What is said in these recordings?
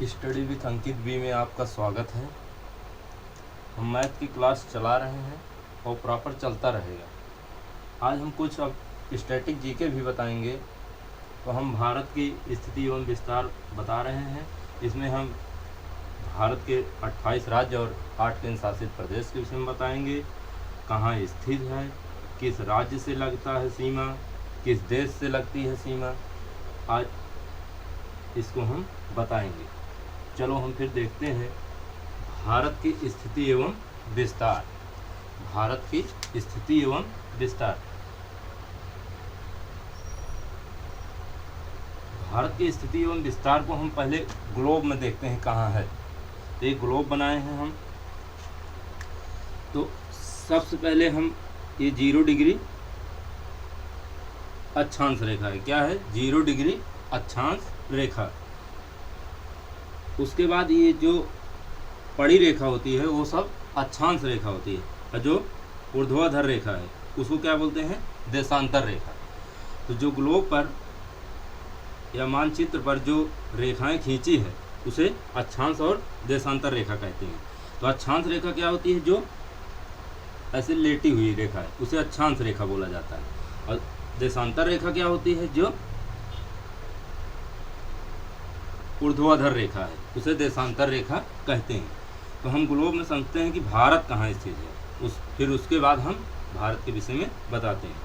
Study with Ankit B में आपका स्वागत है। हम मैथ की क्लास चला रहे हैं और प्रॉपर चलता रहेगा। आज हम कुछ अब स्टैटिक जीके भी बताएंगे। तो हम भारत की स्थिति एवं विस्तार बता रहे हैं। इसमें हम भारत के 28 राज्य और 8 केंद्र शासित प्रदेश के विषय में बताएंगे। कहाँ स्थित है, किस राज्य से लगता है सीमा, किस देश से लगती है सीमा, आज इसको हम बताएंगे। चलो हम फिर देखते हैं भारत की स्थिति एवं विस्तार। भारत की स्थिति एवं विस्तार। भारत की स्थिति एवं विस्तार को हम पहले ग्लोब में देखते हैं कहाँ है। तो एक ग्लोब बनाए हैं हम। तो सबसे पहले हम ये 0 डिग्री अक्षांश रेखा है। क्या है? 0 डिग्री अक्षांश रेखा। उसके बाद ये जो पड़ी रेखा होती है वो सब अक्षांश रेखा होती है, और जो ऊर्ध्वाधर रेखा है उसको क्या बोलते हैं? देशांतर रेखा। तो जो ग्लोब पर या मानचित्र पर जो रेखाएं खींची है उसे अक्षांश और देशांतर रेखा कहते हैं। तो अक्षांश रेखा क्या होती है? जो ऐसे लेटी हुई रेखा है उसे अक्षांश रेखा बोला जाता है। और देशांतर रेखा क्या होती है? जो ऊर्ध्वाधर रेखा है उसे देशांतर रेखा कहते हैं। तो हम ग्लोब में समझते हैं कि भारत कहाँ स्थित है, फिर उसके बाद हम भारत के विषय में बताते हैं।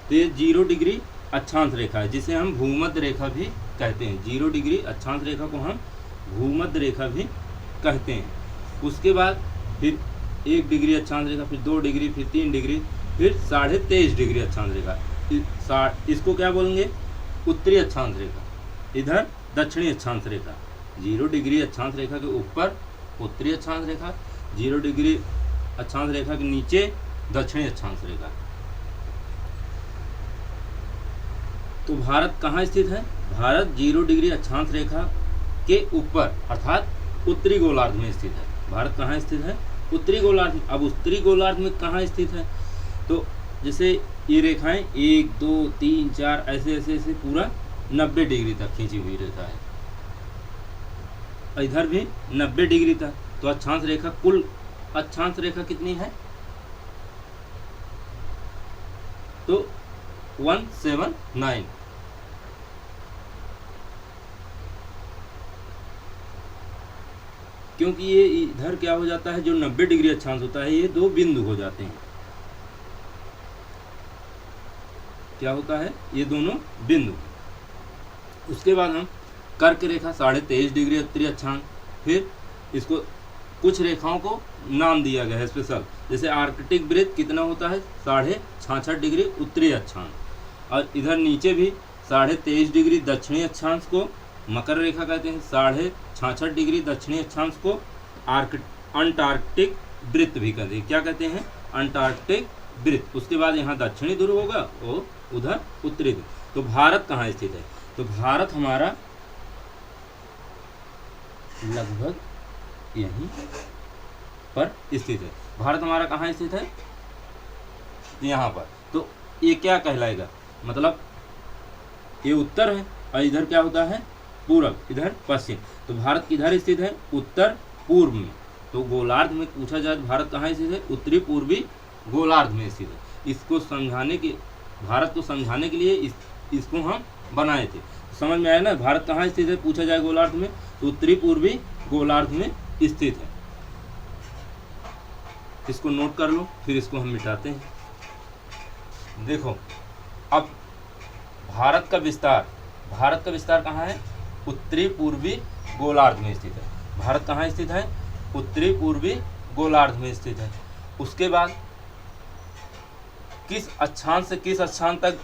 तो ये 0 डिग्री अक्षांश रेखा है जिसे हम भूमध्य रेखा भी कहते हैं। 0 डिग्री अक्षांश रेखा को हम भूमध्य रेखा भी कहते हैं। उसके बाद फिर 1 डिग्री अक्षांश रेखा, फिर 2 डिग्री, फिर 3 डिग्री, फिर 23.5 डिग्री अक्षांश रेखा। इसको क्या बोलेंगे? उत्तरी अक्षांश रेखा। इधर दक्षिणी अक्षांश रेखा। 0 डिग्री अक्षांश रेखा के ऊपर उत्तरी अक्षांश रेखा, 0 डिग्री अक्षांश रेखा के नीचे दक्षिणी अक्षांश रेखा। तो भारत कहाँ स्थित है? भारत 0 डिग्री अक्षांश रेखा के ऊपर अर्थात उत्तरी गोलार्ध में स्थित है। भारत कहाँ स्थित है? उत्तरी गोलार्ध में। अब उत्तरी गोलार्ध में कहाँ स्थित है? तो जैसे ये रेखाएं 1, 2, 3, 4 ऐसे ऐसे ऐसे पूरा 90 डिग्री तक खींची हुई रेखा है। इधर भी 90 डिग्री तक। तो अक्षांश रेखा, कुल अक्षांश रेखा कितनी है? तो 179। क्योंकि ये इधर क्या हो जाता है, जो 90 डिग्री अक्षांश होता है ये 2 बिंदु हो जाते हैं। क्या होता है? ये दोनों बिंदु। उसके बाद हम कर्क रेखा 23.5 डिग्री उत्तरी अक्षांश। फिर इसको कुछ रेखाओं को नाम दिया गया है स्पेशल। जैसे आर्कटिक वृत्त कितना होता है? 66.5 डिग्री उत्तरी अक्षांश। और इधर नीचे भी 23.5 डिग्री दक्षिणी अक्षांश को मकर रेखा कहते हैं। 66.5 डिग्री दक्षिणी अक्षांश को अंटार्कटिक वृत्त भी कहते हैं। क्या कहते हैं? अंटार्कटिक वृत्त। उसके बाद यहाँ दक्षिणी ध्रुव होगा और उधर उत्तरी ध्रुव। तो भारत कहाँ स्थित है? तो भारत हमारा लगभग यहीं पर स्थित है। भारत हमारा कहाँ स्थित है? यहाँ पर। तो ये क्या कहलाएगा? मतलब ये उत्तर है और इधर क्या होता है? पूरब, इधर पश्चिम। तो भारत किधर स्थित है? उत्तर पूर्व में। तो गोलार्ध में पूछा जाए तो भारत कहाँ स्थित है? उत्तरी पूर्वी गोलार्ध में स्थित है। इसको समझाने के, भारत को समझाने के लिए इसको हम बनाए थे। समझ में आया ना? भारत कहाँ स्थित है पूछा जाए गोलार्ध में? तो उत्तरी पूर्वी गोलार्ध में स्थित है। इसको नोट कर लो, फिर इसको हम मिटाते हैं। देखो अब भारत का विस्तार। भारत का विस्तार कहाँ है? उत्तरी पूर्वी गोलार्ध में स्थित है। भारत कहाँ स्थित है? उत्तरी पूर्वी गोलार्ध में स्थित है। उसके बाद किस अक्षांश से किस अक्षांश तक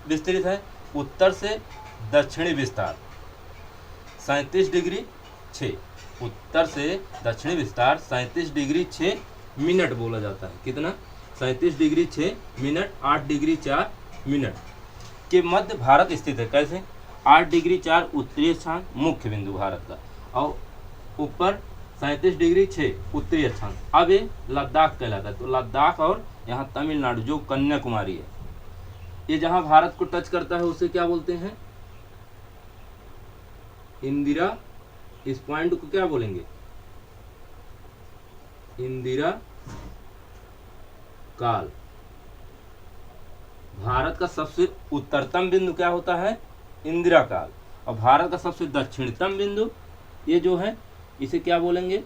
विस्तृत है? उत्तर से दक्षिणी विस्तार 37 डिग्री 6। उत्तर से दक्षिणी विस्तार 37 डिग्री 6 मिनट बोला जाता है। कितना? 37 डिग्री 6 मिनट, 8 डिग्री 4 मिनट के मध्य भारत स्थित है। कैसे? 8 डिग्री 4 उत्तरी अक्षांश मुख्य बिंदु भारत का, और ऊपर 37 डिग्री 6 उत्तरी अक्षांश। अब ये लद्दाख कहलाता है। तो लद्दाख और यहाँ तमिलनाडु जो कन्याकुमारी है, ये जहाँ भारत को टच करता है उसे क्या बोलते हैं? इंदिरा इस पॉइंट को क्या बोलेंगे? इंदिरा काल। भारत का सबसे उत्तरतम बिंदु क्या होता है? इंदिरा काल। और भारत का सबसे दक्षिणतम बिंदु ये जो है इसे क्या बोलेंगे?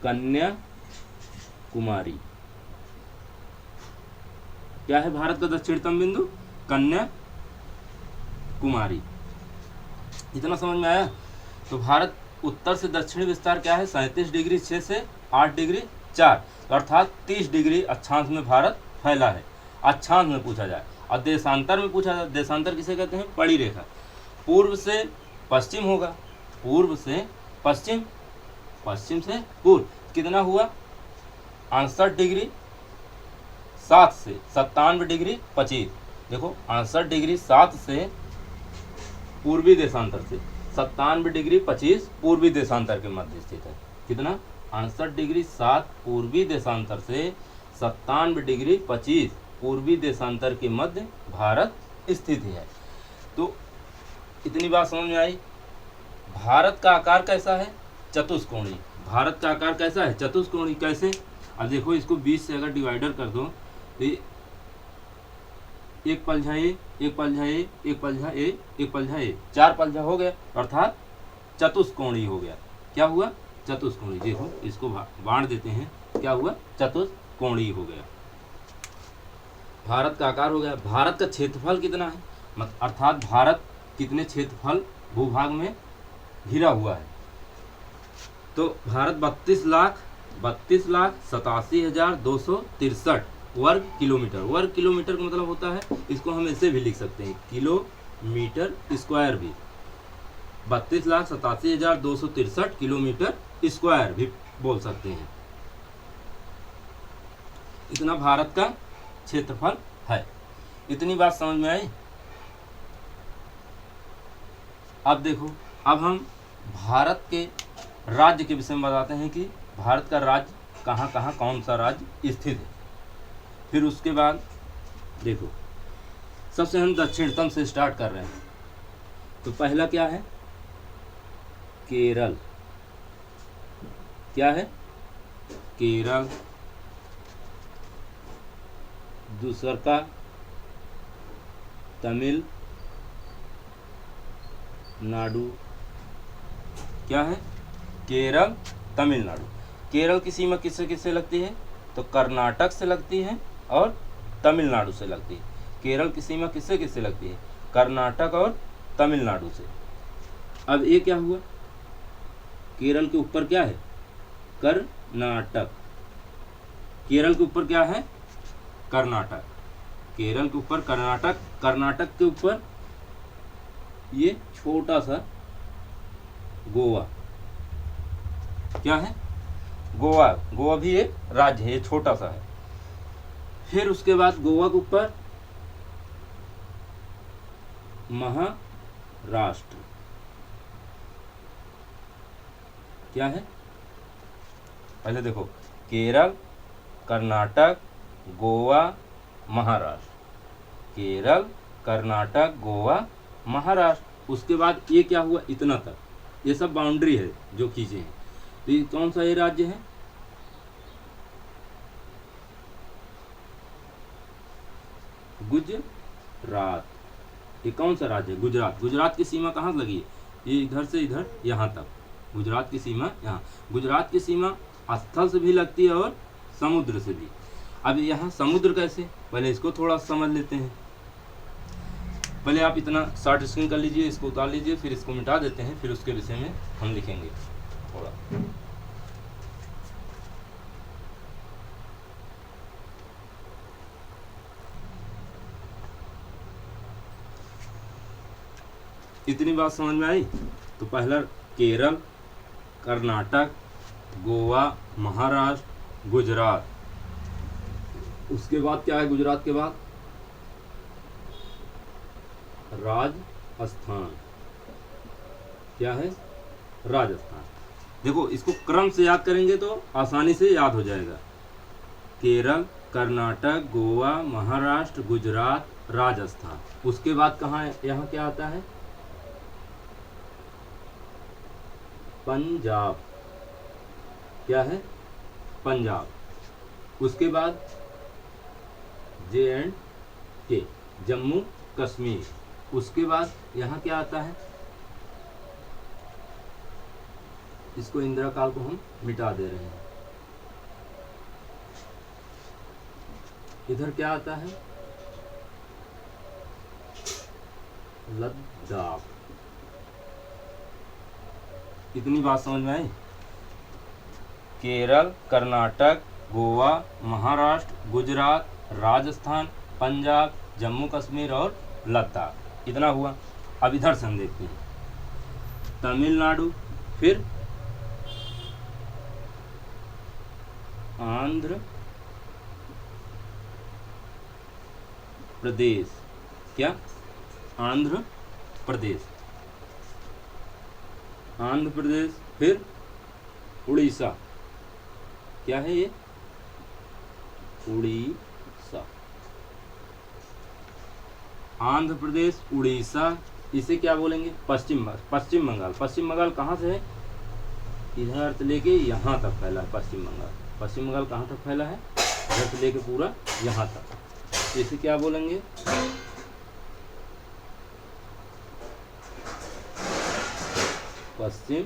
कन्याकुमारी। क्या है भारत का दक्षिणतम बिंदु? कन्याकुमारी। इतना समझ में आया? तो भारत उत्तर से दक्षिण विस्तार क्या है? 37 डिग्री 6 से 8 डिग्री 4, अर्थात 30 डिग्री अक्षांश में भारत फैला है। अक्षांश में पूछा जाए। और देशांतर में पूछा जाए, देशांतर किसे कहते हैं? पड़ी रेखा। पूर्व से पश्चिम होगा, पूर्व से पश्चिम, पश्चिम से पूर्व। कितना हुआ? 68 डिग्री 7 से 97 डिग्री 25। देखो 68 डिग्री 7 से पूर्वी देशांतर से 97 डिग्री 25 पूर्वी देशांतर के मध्य स्थित है। कितना? 68 डिग्री 7 पूर्वी देशांतर से 97 डिग्री 25 पूर्वी देशांतर के मध्य भारत स्थित है। तो इतनी बात समझ में आई। भारत का आकार कैसा है? चतुष्कोणीय। भारत का आकार कैसा है? चतुष्कोणीय। कैसे? अब देखो इसको 20 से अगर डिवाइडर कर दो तो एक पलझा ए, एक पलझा ए, एक पलझा ए, एक पलझा ए, 4 पलझा हो गया, अर्थात चतुष्कोणीय हो गया। क्या हुआ? चतुष्कोणीय। देखो इसको बांट देते हैं, क्या हुआ? चतुष्कोणीय हो गया। भारत का आकार हो गया। भारत का क्षेत्रफल कितना है? अर्थात भारत कितने क्षेत्रफल भूभाग में घिरा हुआ है? तो भारत 32,87,263 वर्ग किलोमीटर। वर्ग किलोमीटर का मतलब होता है, इसको हम ऐसे भी लिख सकते हैं, किलोमीटर स्क्वायर भी। 32,87,263 किलोमीटर स्क्वायर भी बोल सकते हैं। इतना भारत का क्षेत्रफल है। इतनी बात समझ में आई? अब देखो, अब हम भारत के राज्य के विषय में बताते हैं कि भारत का राज्य कहाँ कहाँ, कौन सा राज्य स्थित है। फिर उसके बाद देखो, सबसे हम दक्षिणतम से स्टार्ट कर रहे हैं। तो पहला क्या है? केरल। क्या है? केरल। दूसरा का तमिलनाडु। क्या है? केरल, तमिलनाडु। केरल की सीमा किससे किससे लगती है? तो कर्नाटक से लगती है और तमिलनाडु से लगती है। केरल की सीमा किससे किससे लगती है? कर्नाटक और तमिलनाडु से। अब ये क्या हुआ? केरल के ऊपर क्या है? कर्नाटक। केरल के ऊपर क्या है? कर्नाटक। केरल के ऊपर कर्नाटक। कर्नाटक के ऊपर ये छोटा सा गोवा। क्या है? गोवा। गोवा भी एक राज्य है, ये छोटा सा है। फिर उसके बाद गोवा के ऊपर महाराष्ट्र। क्या है? पहले देखो, केरल, कर्नाटक, गोवा, महाराष्ट्र। केरल, कर्नाटक, गोवा, महाराष्ट्र। उसके बाद ये क्या हुआ? इतना तक ये सब बाउंड्री है जो खींचे हैं। तो ये कौन सा ये राज्य है? गुजरात। ये कौन सा राज्य है? गुजरात। गुजरात की सीमा कहाँ लगी है? ये इधर से इधर यहाँ तक गुजरात की सीमा यहाँ। गुजरात की सीमा स्थल से भी लगती है और समुद्र से भी। अब यहाँ समुद्र कैसे? पहले इसको थोड़ा समझ लेते हैं। पहले आप इतना शॉर्ट स्क्रीन कर लीजिए, इसको उतार लीजिए, फिर इसको मिटा देते हैं, फिर उसके विषय में हम लिखेंगे थोड़ा। इतनी बात समझ में आई? तो पहला केरल, कर्नाटक, गोवा, महाराष्ट्र, गुजरात। उसके बाद क्या है? गुजरात के बाद राजस्थान। क्या है? राजस्थान। देखो इसको क्रम से याद करेंगे तो आसानी से याद हो जाएगा। केरल, कर्नाटक, गोवा, महाराष्ट्र, गुजरात, राजस्थान। उसके बाद कहाँ है? यहाँ क्या आता है? पंजाब, क्या है, पंजाब। उसके बाद J&K, जम्मू कश्मीर। उसके बाद यहाँ क्या आता है, इसको इंदिरा काल को हम मिटा दे रहे हैं। इधर क्या आता है, लद्दाख। इतनी बात समझ में आई। केरल, कर्नाटक, गोवा, महाराष्ट्र, गुजरात, राजस्थान, पंजाब, जम्मू कश्मीर और लद्दाख, इतना हुआ। अब इधर से हम देखते हैं तमिलनाडु, फिर आंध्र प्रदेश, क्या, आंध्र प्रदेश, आंध्र प्रदेश, फिर उड़ीसा, क्या है ये, उड़ीसा, आंध्र प्रदेश, उड़ीसा। इसे क्या बोलेंगे, पश्चिम बंगाल। पश्चिम बंगाल कहाँ से है, इधर से लेके यहाँ तक फैला है पश्चिम बंगाल। पश्चिम बंगाल कहाँ तक फैला है, इधर से लेके पूरा यहाँ तक। इसे क्या बोलेंगे, पश्चिम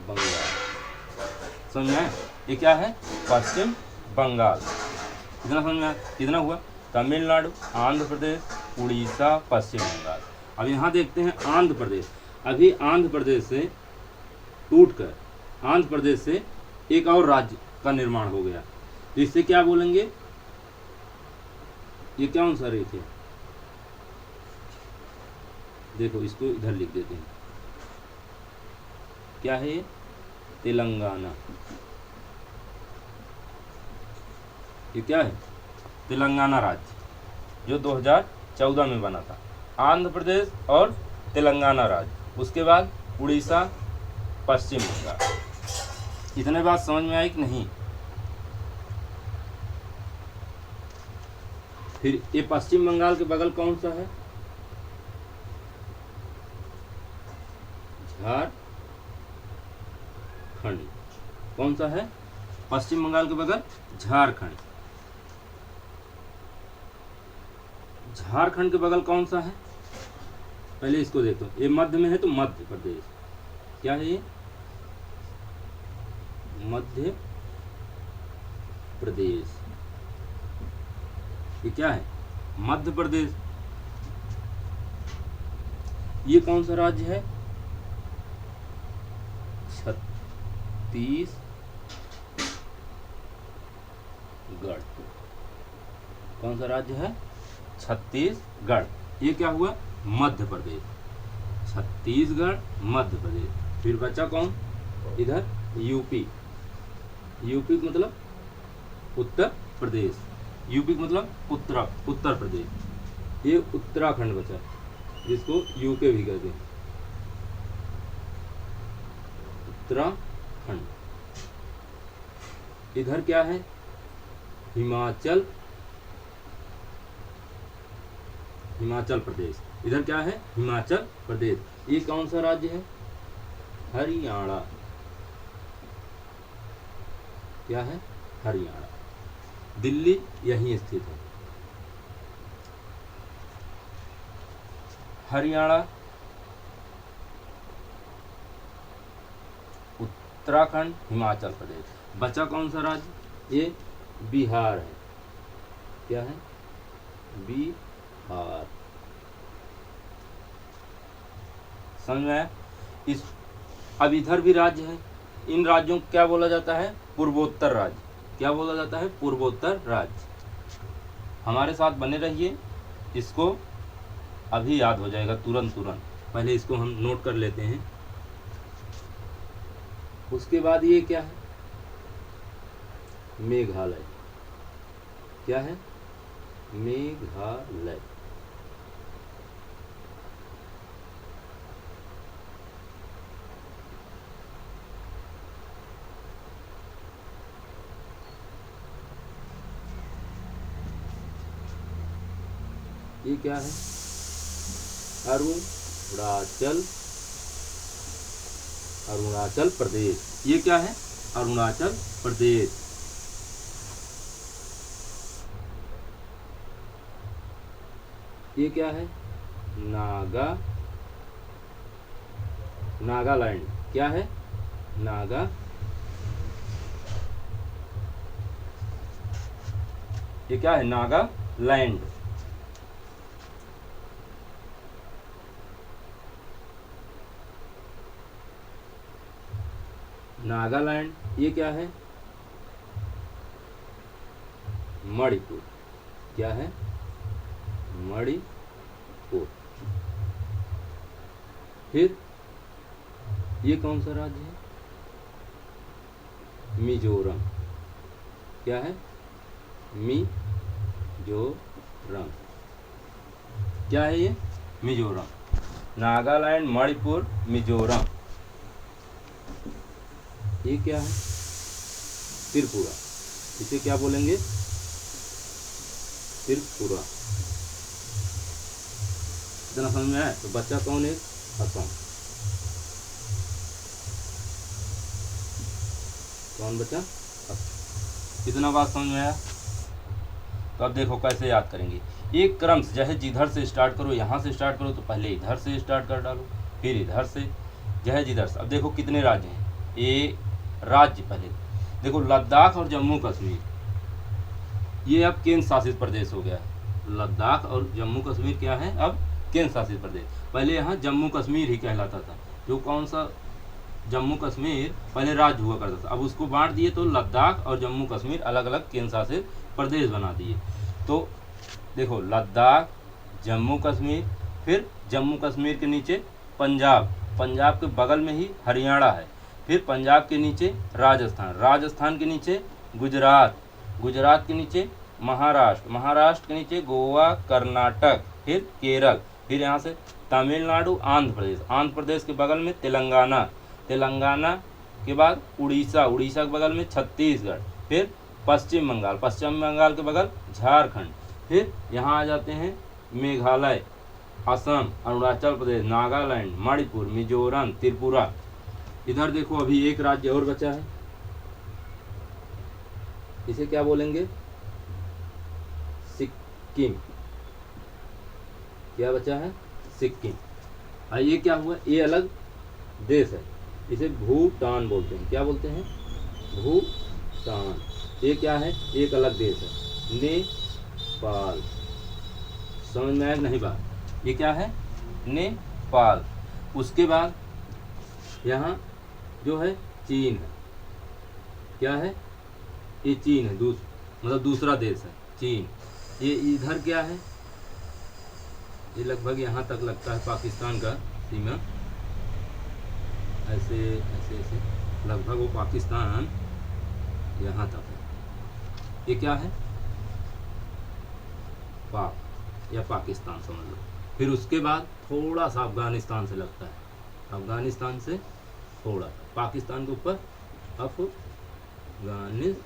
बंगाल। समझ में आया, ये क्या है, पश्चिम बंगाल। इतना समझ में आया, कितना हुआ, तमिलनाडु, आंध्र प्रदेश, उड़ीसा, पश्चिम बंगाल। अब यहाँ देखते हैं आंध्र प्रदेश। अभी आंध्र प्रदेश से टूटकर आंध्र प्रदेश से एक और राज्य का निर्माण हो गया। तो इससे क्या बोलेंगे, ये कौन सा रेख है, देखो इसको इधर लिख देते हैं, क्या है ये, तेलंगाना। ये क्या है, तेलंगाना राज्य, जो 2014 में बना था। आंध्र प्रदेश और तेलंगाना राज्य, उसके बाद उड़ीसा, पश्चिम बंगाल। इतने बात समझ में आई कि नहीं। फिर ये पश्चिम बंगाल के बगल कौन सा है, झारखंड। कौन सा है, पश्चिम बंगाल के बगल झारखंड। झारखंड के बगल कौन सा है, पहले इसको देखो, ये मध्य में है तो मध्य प्रदेश, क्या है ये, मध्य प्रदेश। ये क्या है, मध्य प्रदेश। ये कौन सा राज्य है, छत्तीसगढ़। कौन सा राज्य है, छत्तीसगढ़। ये क्या हुआ, मध्य प्रदेश, छत्तीसगढ़, मध्य प्रदेश। फिर बचा कौन, इधर यूपी। यूपी मतलब उत्तर प्रदेश, यूपी मतलब उत्तर प्रदेश। ये उत्तराखंड बचा, जिसको यूके भी कहते हैं, उत्तराखंड। इधर क्या है, हिमाचल प्रदेश। इधर क्या है, हिमाचल प्रदेश। ये कौन सा राज्य है, हरियाणा। क्या है, हरियाणा। दिल्ली यहीं स्थित है, हरियाणा, उत्तराखंड, हिमाचल प्रदेश। बचा कौन सा राज्य, ये बिहार है। क्या है, बिहार। समझ में आया। इस अब इधर भी राज्य है, इन राज्यों को क्या बोला जाता है, पूर्वोत्तर राज्य। क्या बोला जाता है, पूर्वोत्तर राज्य। हमारे साथ बने रहिए, इसको अभी याद हो जाएगा तुरंत। पहले इसको हम नोट कर लेते हैं। उसके बाद ये क्या है, मेघालय। क्या है, मेघालय। ये क्या है, अरुणाचल, अरुणाचल प्रदेश। ये क्या है? अरुणाचल प्रदेश। ये क्या है? नागालैंड। क्या है? ये क्या है? नागालैंड। नागालैंड। ये क्या है? मणिपुर। क्या है? मणिपुर। फिर ये कौन सा राज्य है? मिजोरम। क्या है? मिजोरम। क्या है ये? मिजोरम। नागालैंड, मणिपुर, मिजोरम। ये क्या है? त्रिपुरा। इसे क्या बोलेंगे? त्रिपुरा। इतना समझ में आया? तो बच्चा कौन है? असम। कौन बच्चा? कितना बात समझ में आया? तो अब देखो कैसे याद करेंगे। एक क्रम से, जैसे जिधर से स्टार्ट करो, यहाँ से स्टार्ट करो तो पहले इधर से स्टार्ट कर डालो, फिर इधर से, जैसे जिधर से। अब देखो कितने राज्य हैं। ये राज्य पहले देखो, लद्दाख और जम्मू कश्मीर, ये अब केंद्र शासित प्रदेश हो गया है। लद्दाख और जम्मू कश्मीर क्या है? अब केंद्र शासित प्रदेश। पहले यहाँ जम्मू कश्मीर ही कहलाता था। जो कौन सा? जम्मू कश्मीर पहले राज्य हुआ करता था, अब उसको बांट दिए तो लद्दाख और जम्मू कश्मीर अलग अलग केंद्र शासित प्रदेश बना दिए। तो देखो, लद्दाख, जम्मू कश्मीर, फिर जम्मू कश्मीर के नीचे पंजाब, पंजाब के बगल में ही हरियाणा है, फिर पंजाब के नीचे राजस्थान, राजस्थान के नीचे गुजरात, गुजरात के नीचे महाराष्ट्र, महाराष्ट्र के नीचे गोवा, कर्नाटक, फिर केरल, फिर यहाँ से तमिलनाडु, आंध्र प्रदेश, आंध्र प्रदेश के बगल में तेलंगाना, तेलंगाना के बाद उड़ीसा, उड़ीसा के बगल में छत्तीसगढ़, फिर पश्चिम बंगाल, पश्चिम बंगाल के बगल झारखंड, फिर यहाँ आ जाते हैं मेघालय, असम, अरुणाचल प्रदेश, नागालैंड, मणिपुर, मिजोरम, त्रिपुरा। इधर देखो अभी एक राज्य और बचा है, इसे क्या बोलेंगे? सिक्किम। क्या बचा है? सिक्किम। और ये क्या हुआ? ये अलग देश है, इसे भूटान बोलते हैं। क्या बोलते हैं? भूटान। ये क्या है? एक अलग देश है, नेपाल। समझ में आया नहीं बात? ये क्या है? नेपाल। उसके बाद यहाँ जो है चीन है। क्या है? ये चीन है, मतलब दूसरा देश है चीन। ये इधर क्या है? ये लगभग यहाँ तक लगता है पाकिस्तान का सीमा, ऐसे ऐसे ऐसे लगभग वो पाकिस्तान यहाँ तक है। ये क्या है? पाक या पाकिस्तान समझ लो। फिर उसके बाद थोड़ा सा अफगानिस्तान से लगता है, अफगानिस्तान से थोड़ा, पाकिस्तान के ऊपर अफगानिस्तान।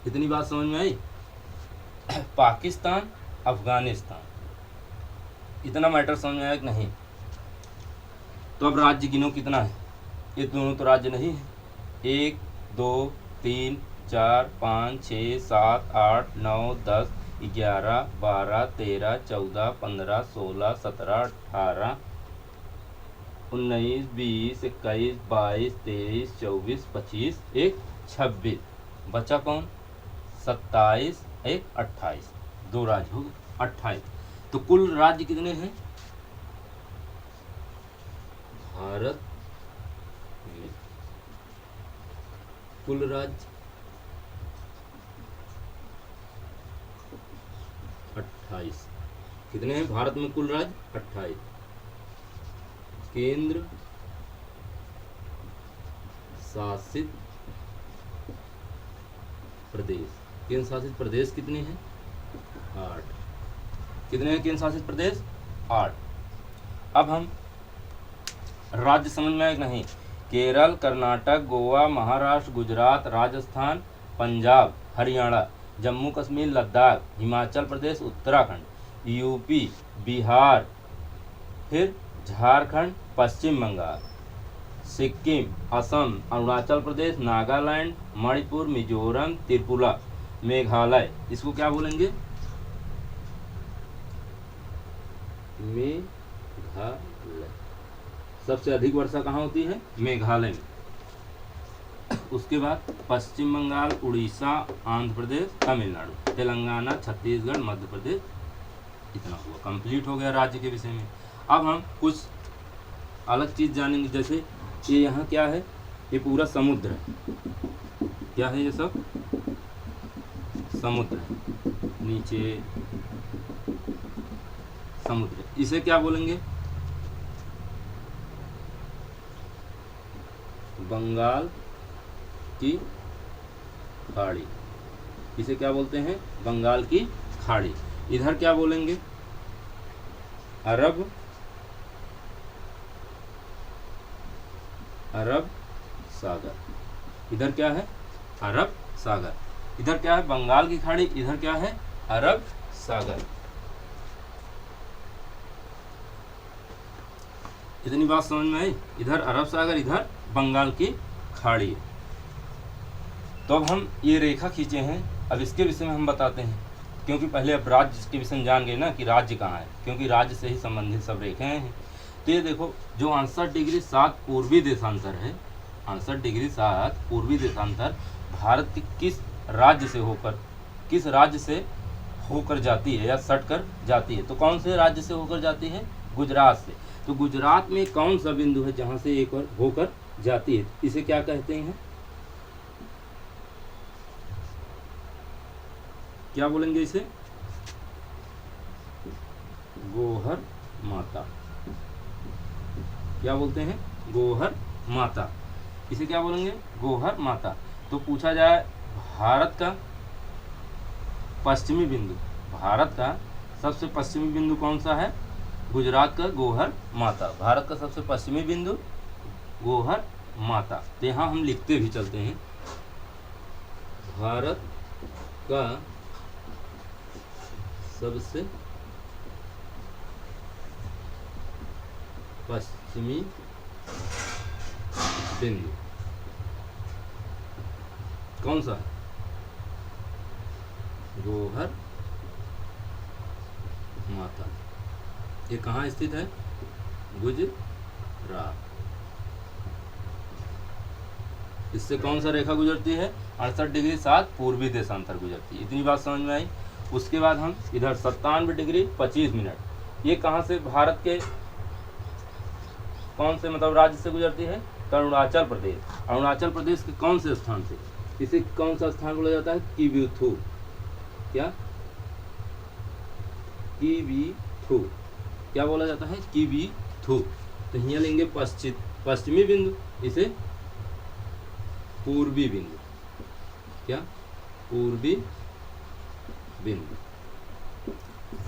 इतनी बात समझ में आई? पाकिस्तान, अफगानिस्तान, इतना मैटर समझ में आया कि नहीं? तो अब राज्य गिनो कितना है। ये दोनों तो राज्य नहीं है। 1 2 3 4 5 6 7 8 9 10 11 12 13 14 15 16 17 18 19 20 21 22 23 24 25 1 26। बचा कौन? 27 1 28। दो राज्य हो गए, 28। तो कुल राज्य कितने हैं भारत में? कुल राज्य 28। कितने हैं भारत में कुल राज्य? 28। केंद्र शासित प्रदेश, केंद्र शासित प्रदेश कितने हैं? 8। कितने हैं केंद्र शासित प्रदेश? 8। अब हम राज्य समझ में आए नहीं? केरल, कर्नाटक, गोवा, महाराष्ट्र, गुजरात, राजस्थान, पंजाब, हरियाणा, जम्मू कश्मीर, लद्दाख, हिमाचल प्रदेश, उत्तराखंड, यूपी, बिहार, फिर झारखंड, पश्चिम बंगाल, सिक्किम, असम, अरुणाचल प्रदेश, नागालैंड, मणिपुर, मिजोरम, त्रिपुरा, मेघालय। इसको क्या बोलेंगे? मेघालय। सबसे अधिक वर्षा कहाँ होती है? मेघालय में। उसके बाद पश्चिम बंगाल, उड़ीसा, आंध्र प्रदेश, तमिलनाडु, तेलंगाना, छत्तीसगढ़, मध्य प्रदेश। इतना हुआ, कंप्लीट हो गया राज्य के विषय में। अब हम कुछ अलग चीज़ जानेंगे, जैसे ये यहाँ क्या है? ये पूरा समुद्र है। क्या है ये सब? समुद्र है। नीचे समुद्र, इसे क्या बोलेंगे? बंगाल की खाड़ी। इसे क्या बोलते हैं? बंगाल की खाड़ी। इधर क्या बोलेंगे? अरब सागर। इधर क्या है? अरब सागर। इधर क्या है? बंगाल की खाड़ी। इधर क्या है? अरब सागर। इतनी बात समझ में आई? इधर अरब सागर, इधर बंगाल की खाड़ी। तो अब हम ये रेखा खींचे हैं, अब इसके विषय में हम बताते हैं, क्योंकि पहले अब राज्य के विषय में जान गए ना कि राज्य कहाँ है, क्योंकि राज्य से ही संबंधित सब रेखाएं हैं। तो ये देखो, जो 68 डिग्री 7 पूर्वी देशांतर है, 68 डिग्री 7 पूर्वी देशांतर भारत के किस राज्य से होकर जाती है या सट कर जाती है? तो कौन से राज्य से होकर जाती है? गुजरात से। तो गुजरात में कौन सा बिंदु है जहाँ से एक होकर जाती है? इसे क्या कहते हैं? क्या बोलेंगे इसे? गोहर माता। क्या बोलते हैं? गोहर माता। इसे क्या बोलेंगे? गोहर माता। तो पूछा जाए भारत का पश्चिमी बिंदु, भारत का सबसे पश्चिमी बिंदु कौन सा है? गुजरात का गोहर माता। भारत का सबसे पश्चिमी बिंदु गोहर माता। तो यहाँ हम लिखते भी चलते हैं, भारत का सबसे पश्चिमी बिंदु कौन सा है? गोहर माता। ये कहाँ स्थित है? गुजरात। इससे कौन सा रेखा गुजरती है? 68 डिग्री 7 पूर्वी देशांतर गुजरती है। इतनी बात समझ में आई? उसके बाद हम इधर 97 डिग्री 25 मिनट, ये कहाँ से, भारत के कौन से मतलब राज्य से गुजरती है? अरुणाचल प्रदेश। अरुणाचल प्रदेश के कौन से स्थान से? इसे कौन सा स्थान बोला जाता है? किबिथु। क्या? किबिथु। क्या बोला जाता है? किबिथु। तो यहाँ लेंगे पश्चिमी बिंदु, इसे पूर्वी बिंदु। क्या? पूर्वी बिंदु।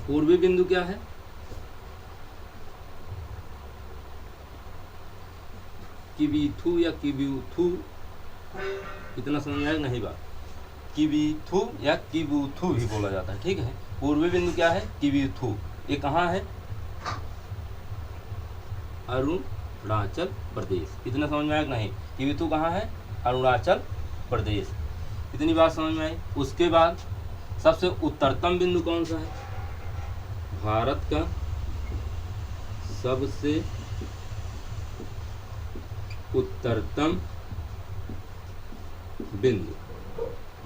पूर्वी बिंदु क्या है? किबिथु या किबिथु, इतना समझ में आएगा नहीं बात? किबिथु या किबुथु भी बोला जाता है, ठीक है। पूर्वी बिंदु क्या है? किबिथु। ये कहाँ है? अरुणाचल प्रदेश। इतना समझ में आएगा नहीं? किबिथु कहाँ है? अरुणाचल प्रदेश। इतनी बात समझ में आई? उसके बाद सबसे उत्तरतम बिंदु कौन सा है? भारत का सबसे उत्तरतम बिंदु,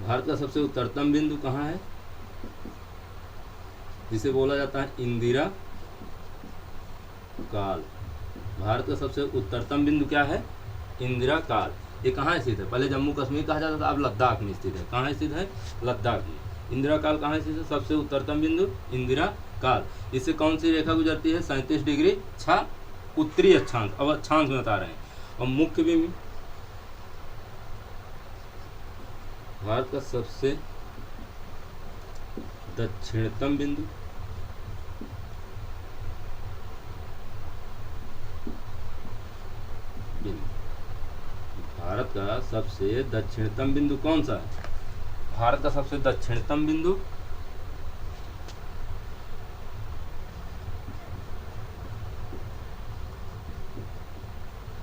भारत का सबसे उत्तरतम बिंदु कहाँ है? जिसे बोला जाता है इंदिरा काल। भारत का सबसे उत्तरतम बिंदु क्या है? इंदिरा काल। ये कहाँ स्थित है? पहले जम्मू कश्मीर कहा जाता था, अब लद्दाख में स्थित है। कहाँ स्थित है? लद्दाख में। इंदिरा काल कहाँ स्थित है? सबसे उत्तरतम बिंदु इंदिरा काल। इससे कौन सी रेखा गुजरती है? 37 डिग्री 6 उत्तरी अक्षांश। अब अक्षांश में बता रहे हैं। और मुख्य बिंदु भारत का सबसे दक्षिणतम बिंदु भारत का सबसे दक्षिणतम बिंदु कौन सा है? भारत का सबसे दक्षिणतम बिंदु,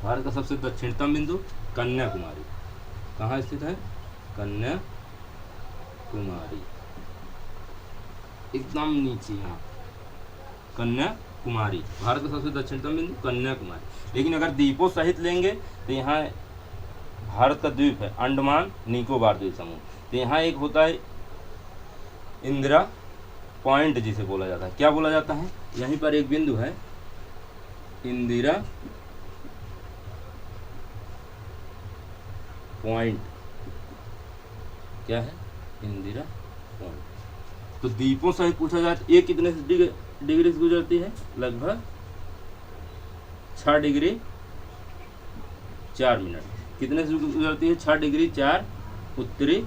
भारत का सबसे दक्षिणतम बिंदु कन्याकुमारी। कहाँ स्थित है? कन्याकुमारी, एकदम नीचे यहाँ कन्याकुमारी, भारत का सबसे दक्षिणतम बिंदु कन्याकुमारी। लेकिन अगर द्वीपों सहित लेंगे तो यहाँ भारत का द्वीप है अंडमान निकोबार द्वीप समूह। तो यहाँ एक होता है इंदिरा पॉइंट जिसे बोला जाता है। क्या बोला जाता है? यहीं पर एक बिंदु है इंदिरा पॉइंट। क्या है? इंदिरा पॉइंट। तो द्वीपों सहित पूछा जाए तो ये कितने डिग्री से गुजरती है? लगभग 6 डिग्री 4 मिनट। कितने से गुजरती है? 6 डिग्री 4 उत्तरी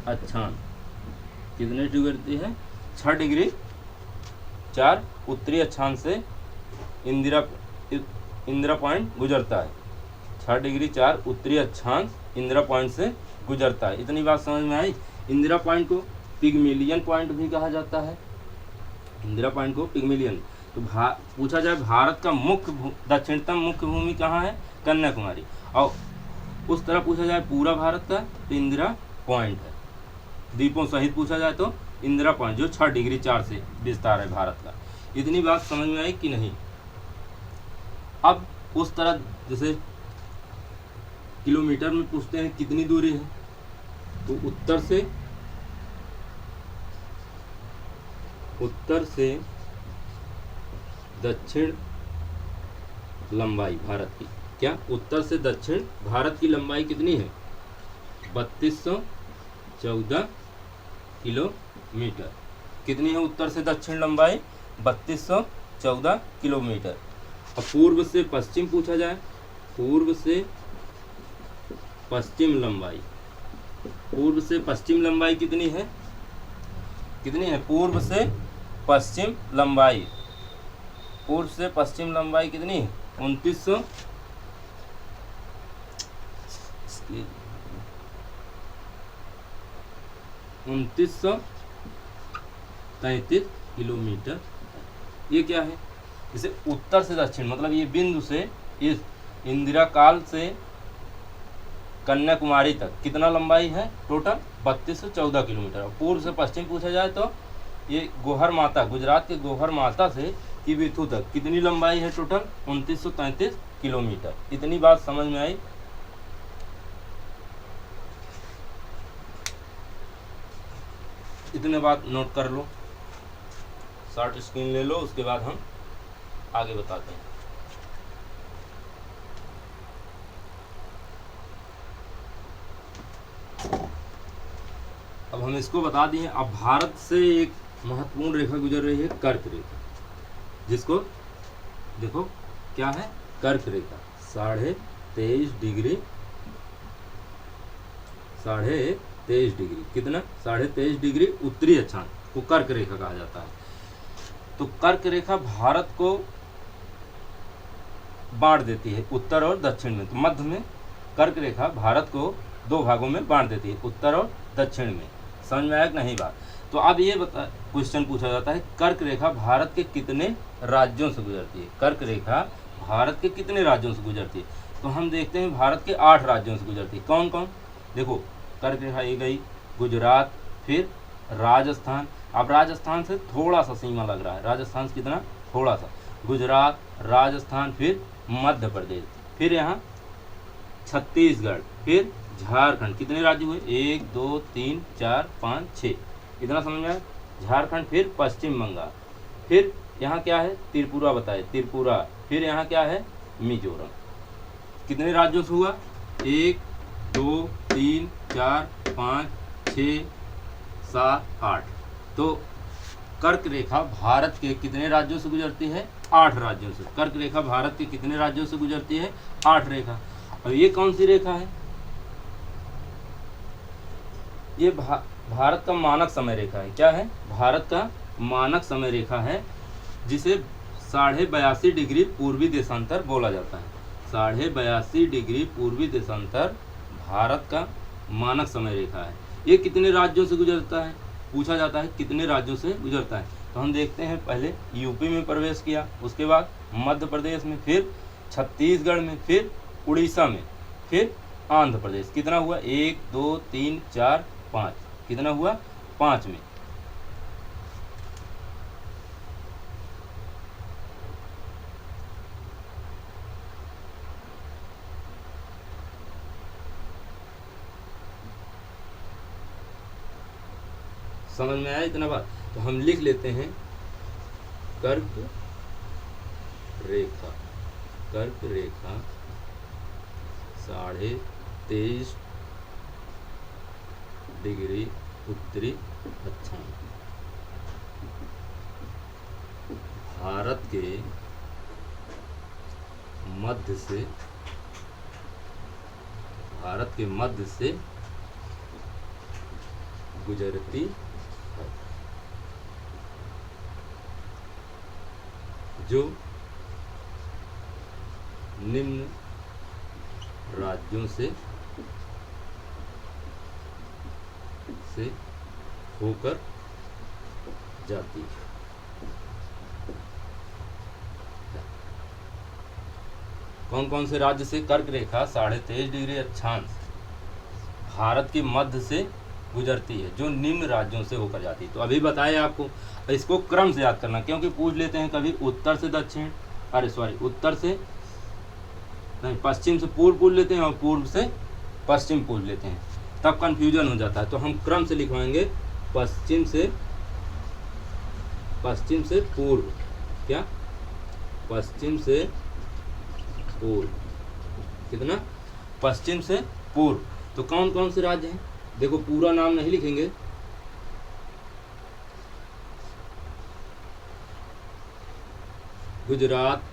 अक्षांश। कितने से गुजरती है? 6 डिग्री 4 उत्तरी अक्षांश से इंदिरा पॉइंट गुजरता है। 6 डिग्री 4 उत्तरी अक्षांश इंदिरा पॉइंट से गुजरता है। इतनी बात समझ में आई। इंदिरा पॉइंट को पिग्मेलियन पॉइंट भी कहा जाता है। इंदिरा पॉइंट को पिग्मेलियन। तो पूछा जाए भारत का दक्षिणतम मुख्य भूमि कहाँ है? कन्याकुमारी। और उस तरह पूछा जाए पूरा भारत का तो इंदिरा पॉइंट है। द्वीपों सहित पूछा जाए तो इंदिरा पॉइंट जो 6 डिग्री 4 से विस्तार है भारत का। इतनी बात समझ में आई कि नहीं? अब उस तरह जैसे किलोमीटर में पूछते हैं कितनी दूरी है, तो उत्तर से दक्षिण लंबाई भारत की। क्या? उत्तर से दक्षिण भारत की लंबाई कितनी है? 3214 किलोमीटर। कितनी है उत्तर से दक्षिण लंबाई? 3214 किलोमीटर। अब पूर्व से पश्चिम पूछा जाए, पूर्व से पश्चिम लंबाई, पूर्व से पश्चिम लंबाई कितनी है? कितनी है पूर्व से पश्चिम लंबाई? पूर्व से पश्चिम लंबाई कितनी है? 2933 किलोमीटर। ये क्या है? इसे उत्तर से दक्षिण मतलब ये बिंदु से इस इंदिरा काल से कन्याकुमारी तक कितना लंबाई है? Total 3214 kilometre. पूर्व से पश्चिम पूछा जाए तो ये गोहर माता, गुजरात के गोहर माता से किबिथू तक कितनी लंबाई है? Total 2933 kilometre. इतनी बात समझ में आई? इतने बात नोट कर लो, शॉर्ट स्क्रीन ले लो, उसके बाद हम आगे बताते हैं। अब हम इसको बता दिए। अब भारत से एक महत्वपूर्ण रेखा गुजर रही है, कर्क रेखा, जिसको देखो क्या है? कर्क रेखा 23.5 डिग्री, 23.5 डिग्री कितना? 23.5 डिग्री उत्तरी अक्षांश को कर्क रेखा कहा जाता है। तो कर्क रेखा भारत को बांट देती है उत्तर और दक्षिण में। तो मध्य में कर्क रेखा भारत को 2 भागों में बांट देती है, उत्तर और दक्षिण में। समझ में आया कि नहीं बात? तो अब ये क्वेश्चन पूछा जाता है, कर्क रेखा भारत के कितने राज्यों से गुजरती है? कर्क रेखा भारत के कितने राज्यों से गुजरती है? तो हम देखते हैं भारत के 8 राज्यों से गुजरती है। कौन कौन? देखो कर्क रेखा ये गई गुजरात, फिर राजस्थान। अब राजस्थान से थोड़ा सा सीमा लग रहा है, राजस्थान से कितना? थोड़ा सा। गुजरात, राजस्थान, फिर मध्य प्रदेश, फिर यहाँ छत्तीसगढ़, फिर झारखंड। कितने राज्य हुए? 1 2 3 4 5 6। इतना समझ में आया? झारखंड, फिर पश्चिम बंगाल, फिर यहाँ क्या है? त्रिपुरा बताए, त्रिपुरा, फिर यहाँ क्या है? मिजोरम। कितने राज्यों से हुआ? 1 2 3 4 5 6 7 8। तो कर्क रेखा भारत के कितने राज्यों से गुजरती है? 8 राज्यों से। कर्क रेखा भारत के कितने राज्यों से गुजरती है? 8 रेखा। और ये कौन सी रेखा है? ये भारत का मानक समय रेखा है। क्या है? भारत का मानक समय रेखा है, जिसे 82.5 डिग्री पूर्वी देशांतर बोला जाता है। 82.5 डिग्री पूर्वी देशांतर भारत का मानक समय रेखा है। ये कितने राज्यों से गुजरता है, पूछा जाता है कितने राज्यों से गुजरता है। तो हम देखते हैं, पहले यूपी में प्रवेश किया, उसके बाद मध्य प्रदेश में, फिर छत्तीसगढ़ में, फिर उड़ीसा में, फिर आंध्र प्रदेश। कितना हुआ, 1 2 3 4 5, कितना हुआ, 5 में। समझ में आया इतना बात। तो हम लिख लेते हैं कर्क रेखा, कर्क रेखा 23.5 डिग्री उत्तरी अक्षांश भारत के मध्य से गुजरती है, जो निम्न राज्यों से होकर जाती है। कौन कौन से राज्य से कर्क रेखा 23.5 डिग्री अक्षांश भारत के मध्य से गुजरती है, जो निम्न राज्यों से होकर जाती है। तो अभी बताया आपको, इसको क्रम से याद करना, क्योंकि पूछ लेते हैं कभी उत्तर से दक्षिण, उत्तर से नहीं, पश्चिम से पूर्व पूछ लेते हैं और पूर्व से पश्चिम पूछ लेते हैं, तब कंफ्यूजन हो जाता है। तो हम क्रम से लिखवाएंगे, पश्चिम से पूर्व, क्या, पश्चिम से पूर्व, कितना, पश्चिम से पूर्व। तो कौन कौन से राज्य हैं, देखो पूरा नाम नहीं लिखेंगे, गुजरात,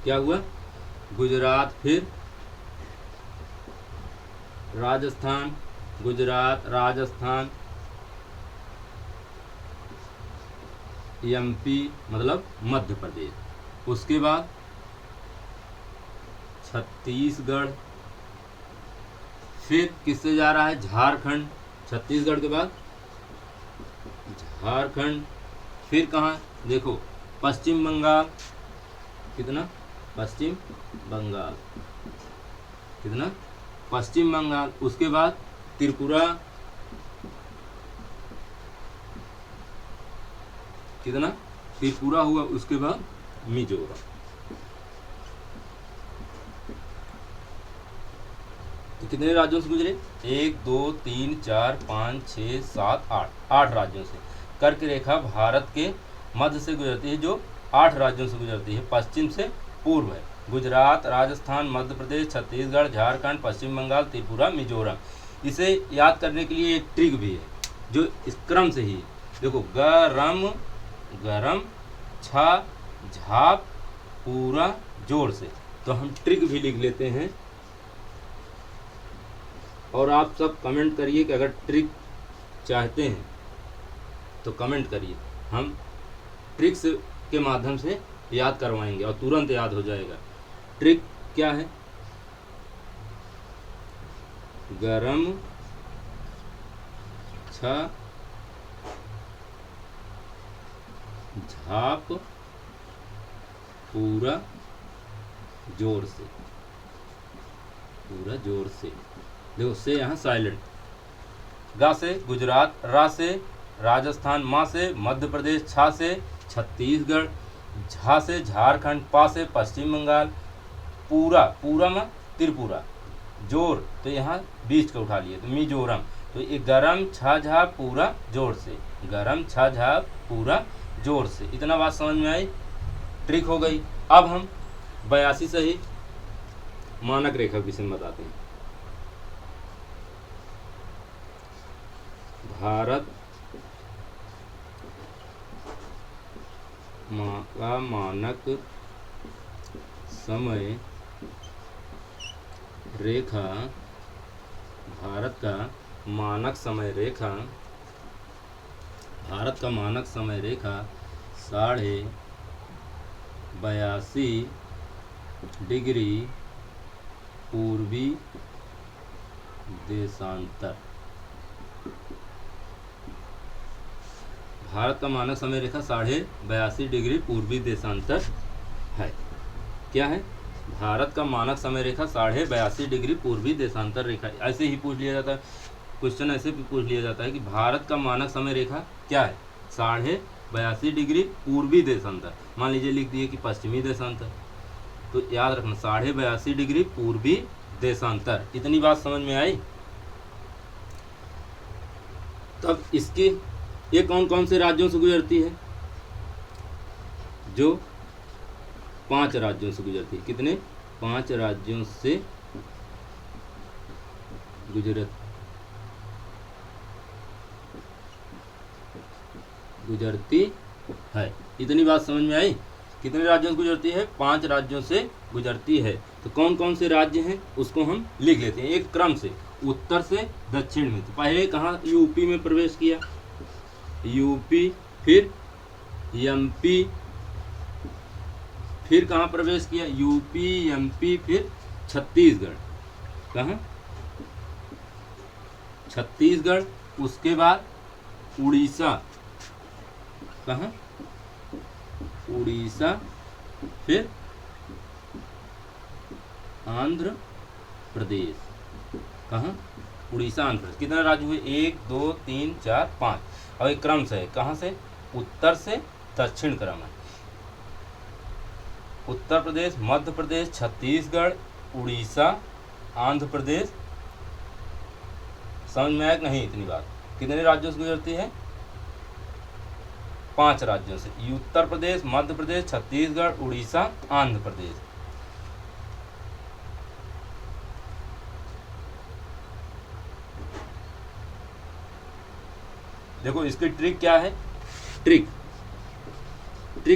क्या हुआ, गुजरात, फिर राजस्थान, गुजरात, राजस्थान, एमपी मतलब मध्य प्रदेश, उसके बाद छत्तीसगढ़, फिर किससे जा रहा है, झारखंड, छत्तीसगढ़ के बाद झारखंड, फिर कहाँ, देखो पश्चिम बंगाल, कितना, पश्चिम बंगाल, कितना, पश्चिम बंगाल, उसके बाद त्रिपुरा, कितना, त्रिपुरा हुआ, उसके बाद मिजोरम। तो कितने राज्यों से गुजरे, 1 2 3 4 5 6 7 8 राज्यों से। कर्क रेखा भारत के मध्य से गुजरती है, जो 8 राज्यों से गुजरती है, पश्चिम से पूर्व है, गुजरात, राजस्थान, मध्य प्रदेश, छत्तीसगढ़, झारखंड, पश्चिम बंगाल, त्रिपुरा, मिजोरम। इसे याद करने के लिए एक ट्रिक भी है, जो इस क्रम से ही है। देखो, गरम, गरम, छा, झाप, पूरा, जोर से। तो हम ट्रिक भी लिख लेते हैं, और आप सब कमेंट करिए कि अगर ट्रिक चाहते हैं तो कमेंट करिए, हम ट्रिक्स के माध्यम से याद करवाएंगे और तुरंत याद हो जाएगा। ट्रिक क्या है, गरम, छा, झाप, पूरा, जोर से, पूरा जोर से। देखो, से यहाँ साइलेंट, गा से गुजरात, रा से राजस्थान, मा से मध्य प्रदेश, छा से छत्तीसगढ़, झा से झारखंड, पा से पश्चिम बंगाल, पूरा, पूरा में त्रिपुरा, जोर तो यहाँ बीच का उठा लिए तो मिजोरम। तो ये गरम, छा, झा, पूरा, जोर से, गरम, छा, झा, पूरा, जोर से। इतना बात समझ में आई, ट्रिक हो गई। अब हम 82 सही मानक रेखा के विषय में बताते हैं। भारत का मानक समय रेखा, भारत का मानक समय रेखा, भारत का मानक समय रेखा 82.5 डिग्री पूर्वी देशांतर, भारत का मानक समय रेखा 82.5 डिग्री पूर्वी देशांतर है। क्या है? भारत का मानक समय रेखा 82.5 डिग्री पूर्वी देशांतर रेखा। ऐसे ही पूछ लिया जाता है क्वेश्चन, ऐसे भी पूछ लिया जाता है कि भारत का मानक समय रेखा क्या है? 82.5 डिग्री पूर्वी देशांतर। मान लीजिए लिख दिए कि पश्चिमी देशांतर, तो याद रखना 82.5 डिग्री पूर्वी देशांतर। इतनी बात समझ में आई? तब इसकी ये कौन कौन से राज्यों से गुजरती है? जो 5 राज्यों से गुजरती है। कितने? 5 राज्यों से गुजरती है। इतनी बात समझ में आई? कितने राज्यों से गुजरती है? 5 राज्यों से गुजरती है। तो कौन कौन से राज्य हैं उसको हम लिख लेते हैं एक क्रम से, उत्तर से दक्षिण में। तो पहले कहाँ यूपी में प्रवेश किया? यूपी, फिर एमपी, फिर कहाँ प्रवेश किया? यूपी, एमपी, फिर छत्तीसगढ़। कहाँ? छत्तीसगढ़। उसके बाद उड़ीसा। कहाँ? उड़ीसा, फिर आंध्र प्रदेश। कहाँ? उड़ीसा, आंध्र प्रदेश। कितने राज्य हुए? 1 2 3 4 5। और एक क्रम से है, कहाँ से? उत्तर से दक्षिण क्रम है। उत्तर प्रदेश, मध्य प्रदेश, छत्तीसगढ़, उड़ीसा, आंध्र प्रदेश। समझ में आया कि नहीं इतनी बात? कितने राज्यों से गुजरती है? 5 राज्यों से। उत्तर प्रदेश, मध्य प्रदेश, छत्तीसगढ़, उड़ीसा, आंध्र प्रदेश। देखो इसकी ट्रिक क्या है? ट्रिक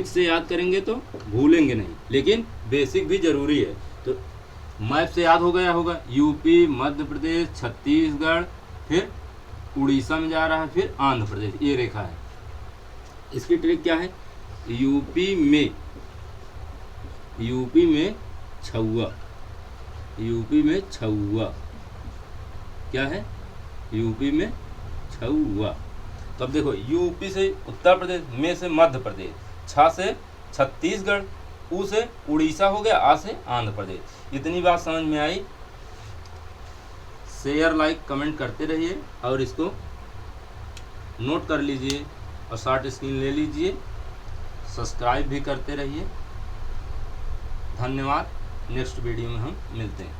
से याद करेंगे तो भूलेंगे नहीं, लेकिन बेसिक भी जरूरी है। तो मैप से याद हो गया होगा, यूपी, मध्य प्रदेश, छत्तीसगढ़, फिर उड़ीसा में जा रहा है, फिर आंध्र प्रदेश। ये रेखा है। इसकी ट्रिक क्या है? यूपी में छुआ। यूपी में छुआ क्या है? यूपी में छुआ। तब देखो यूपी से उत्तर प्रदेश, में से मध्य प्रदेश, छ से छत्तीसगढ़, उ से उड़ीसा हो गया, आ से आंध्र प्रदेश। इतनी बात समझ में आई? शेयर, लाइक, कमेंट करते रहिए और इसको नोट कर लीजिए और शॉर्ट स्क्रीन ले लीजिए। सब्सक्राइब भी करते रहिए। धन्यवाद। नेक्स्ट वीडियो में हम मिलते हैं।